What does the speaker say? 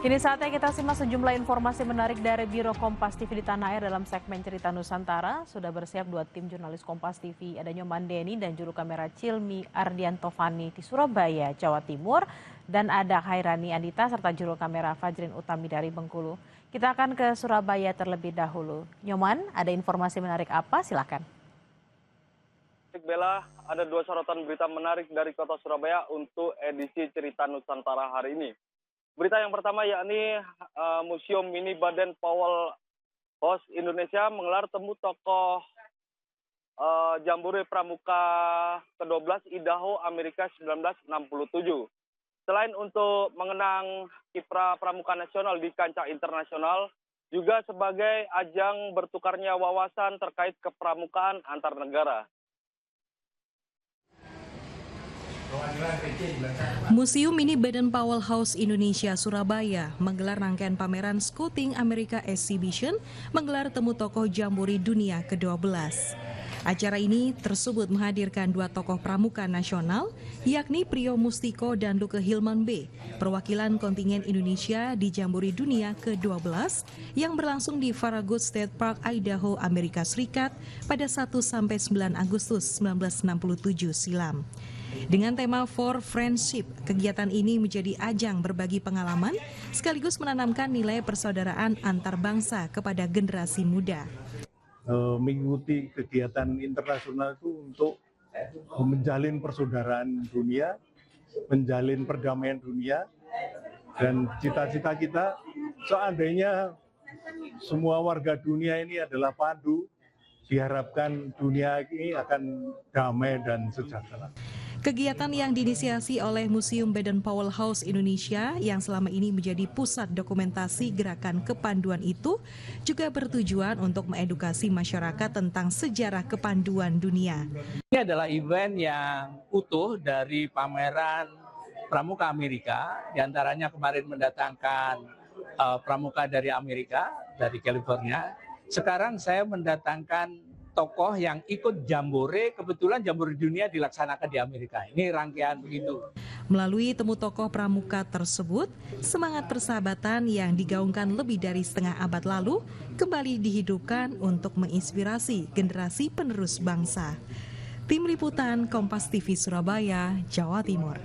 Kini saatnya kita simak sejumlah informasi menarik dari Biro Kompas TV di Tanah Air dalam segmen Cerita Nusantara. Sudah bersiap dua tim jurnalis Kompas TV, ada Nyoman Deni dan juru kamera Cilmi Ardianto Fani di Surabaya, Jawa Timur. Dan ada Khairani Andita serta juru kamera Fajrin Utami dari Bengkulu. Kita akan ke Surabaya terlebih dahulu. Nyoman, ada informasi menarik apa? Silakan. Bella, ada dua sorotan berita menarik dari kota Surabaya untuk edisi Cerita Nusantara hari ini. Berita yang pertama yakni Museum Mini Baden Powell House Indonesia menggelar temu tokoh Jambore Pramuka ke-12 Idaho Amerika 1967. Selain untuk mengenang kiprah pramuka nasional di kancah internasional, juga sebagai ajang bertukarnya wawasan terkait kepramukaan antar negara. Museum Mini Baden Powell House Indonesia Surabaya menggelar rangkaian pameran Scouting America Exhibition menggelar temu tokoh Jambore Dunia ke-12. Acara ini tersebut menghadirkan dua tokoh pramuka nasional, yakni Priyo Mustiko dan Luke Hilman B, perwakilan kontingen Indonesia di Jambore Dunia ke-12 yang berlangsung di Farragut State Park, Idaho, Amerika Serikat pada 1-9 Agustus 1967 silam. Dengan tema For Friendship, kegiatan ini menjadi ajang berbagi pengalaman sekaligus menanamkan nilai persaudaraan antar bangsa kepada generasi muda. Mengikuti kegiatan internasional itu untuk menjalin persaudaraan dunia, menjalin perdamaian dunia, dan cita-cita kita seandainya semua warga dunia ini adalah padu, diharapkan dunia ini akan damai dan sejahtera. Kegiatan yang diinisiasi oleh Museum Baden Powell House Indonesia yang selama ini menjadi pusat dokumentasi gerakan kepanduan itu juga bertujuan untuk mengedukasi masyarakat tentang sejarah kepanduan dunia. Ini adalah event yang utuh dari pameran Pramuka Amerika, diantaranya kemarin mendatangkan pramuka dari Amerika, dari California. Sekarang saya mendatangkan tokoh yang ikut Jambore, kebetulan Jambore Dunia dilaksanakan di Amerika. Ini rangkaian begitu. Melalui temu tokoh pramuka tersebut, semangat persahabatan yang digaungkan lebih dari setengah abad lalu kembali dihidupkan untuk menginspirasi generasi penerus bangsa. Tim Liputan Kompas TV Surabaya, Jawa Timur.